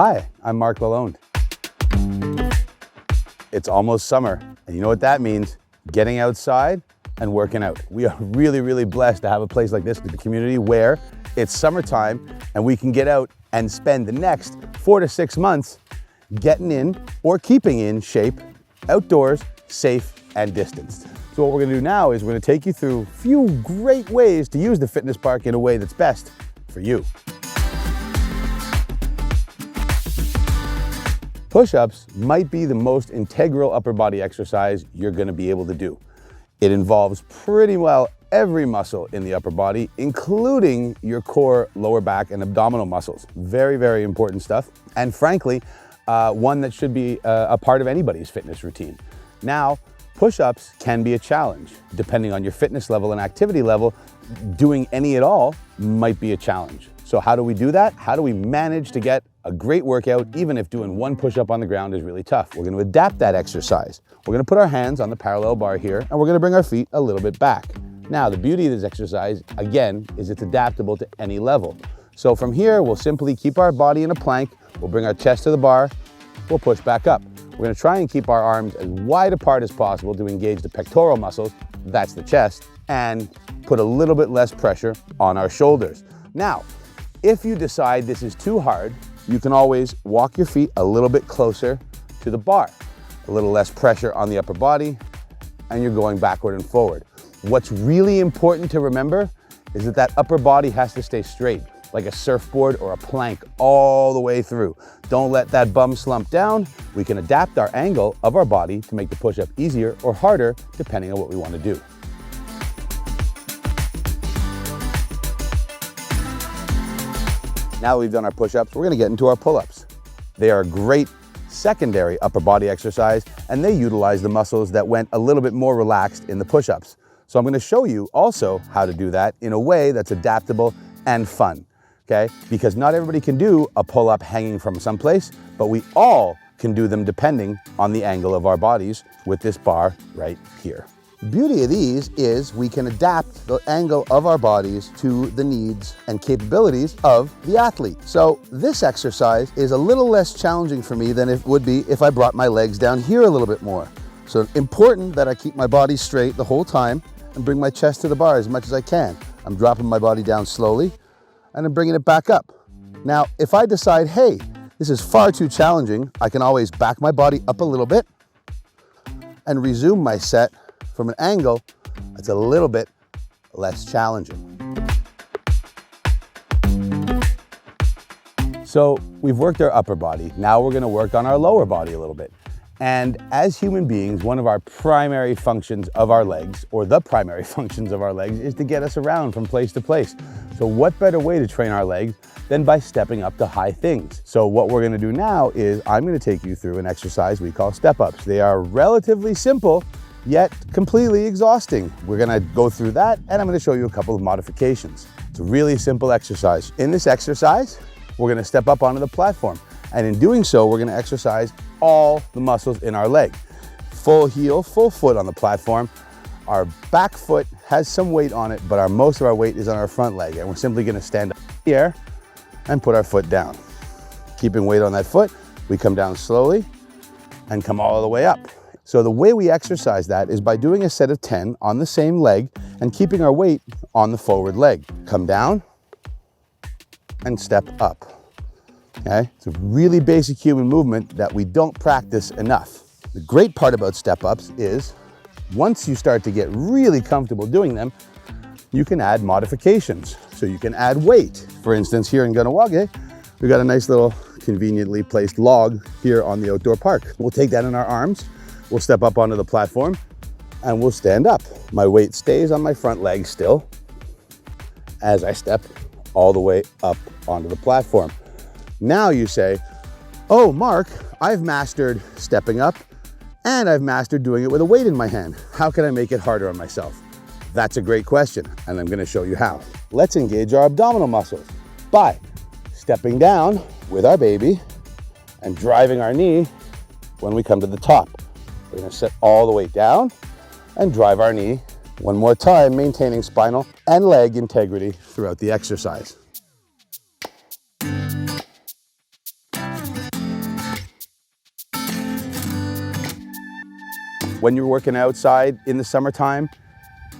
Hi, I'm Marc Lalonde. It's almost summer, and you know what that means? Getting outside and working out. We are really blessed to have a place like this in the community where it's summertime and we can get out and spend the next 4 to 6 months getting in or keeping in shape, outdoors, safe and distanced. So what we're gonna do now is we're gonna take you through a few great ways to use the fitness park in a way that's best for you. Push-ups might be the most integral upper body exercise you're gonna be able to do. It involves pretty well every muscle in the upper body, including your core, lower back, and abdominal muscles. Very important stuff. And frankly, one that should be a part of anybody's fitness routine. Now, push-ups can be a challenge. Depending on your fitness level and activity level, doing any at all might be a challenge. So how do we do that? How do we manage to get a great workout, even if doing one push-up on the ground is really tough? We're gonna adapt that exercise. We're gonna put our hands on the parallel bar here, and we're gonna bring our feet a little bit back. Now, the beauty of this exercise, again, is it's adaptable to any level. So from here, we'll simply keep our body in a plank, we'll bring our chest to the bar, we'll push back up. We're gonna try and keep our arms as wide apart as possible to engage the pectoral muscles, that's the chest, and put a little bit less pressure on our shoulders. Now, if you decide this is too hard, you can always walk your feet a little bit closer to the bar. A little less pressure on the upper body, and you're going backward and forward. What's really important to remember is that that upper body has to stay straight, like a surfboard or a plank all the way through. Don't let that bum slump down. We can adapt our angle of our body to make the push-up easier or harder, depending on what we want to do. Now that we've done our push-ups, we're gonna get into our pull-ups. They are a great secondary upper body exercise, and they utilize the muscles that went a little bit more relaxed in the push-ups. So I'm gonna show you also how to do that in a way that's adaptable and fun, okay? Because not everybody can do a pull-up hanging from someplace, but we all can do them depending on the angle of our bodies with this bar right here. The beauty of these is we can adapt the angle of our bodies to the needs and capabilities of the athlete. So this exercise is a little less challenging for me than it would be if I brought my legs down here a little bit more. So important that I keep my body straight the whole time and bring my chest to the bar as much as I can. I'm dropping my body down slowly and I'm bringing it back up. Now, if I decide, hey, this is far too challenging, I can always back my body up a little bit and resume my set from an angle that's a little bit less challenging. So we've worked our upper body. Now we're gonna work on our lower body a little bit. And as human beings, one of our primary functions of our legs, or the primary functions of our legs, is to get us around from place to place. So what better way to train our legs than by stepping up to high things? So what we're gonna do now is I'm gonna take you through an exercise we call step-ups. They are relatively simple, yet completely exhausting. We're gonna go through that, and I'm gonna show you a couple of modifications. It's a really simple exercise. In this exercise, we're gonna step up onto the platform. And in doing so, we're gonna exercise all the muscles in our leg. Full heel, full foot on the platform. Our back foot has some weight on it, but most of our weight is on our front leg. And we're simply gonna stand up here and put our foot down. Keeping weight on that foot, we come down slowly and come all the way up. So the way we exercise that is by doing a set of 10 on the same leg and keeping our weight on the forward leg. Come down and step up, okay? It's a really basic human movement that we don't practice enough. The great part about step-ups is once you start to get really comfortable doing them, you can add modifications. So you can add weight. For instance, here in Kahnawake, we've got a nice little conveniently placed log here on the outdoor park. We'll take that in our arms. We'll step up onto the platform and we'll stand up. My weight stays on my front leg still as I step all the way up onto the platform. Now you say, oh, Marc, I've mastered stepping up and I've mastered doing it with a weight in my hand. How can I make it harder on myself? That's a great question, and I'm gonna show you how. Let's engage our abdominal muscles by stepping down with our baby and driving our knee when we come to the top. We're gonna set all the way down and drive our knee one more time, maintaining spinal and leg integrity throughout the exercise. when you're working outside in the summertime.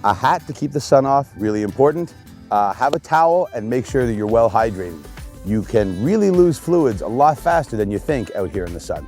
A hat to keep the sun off, really important. Have a towel and make sure that you're well hydrated. You can really lose fluids a lot faster than you think out here in the sun.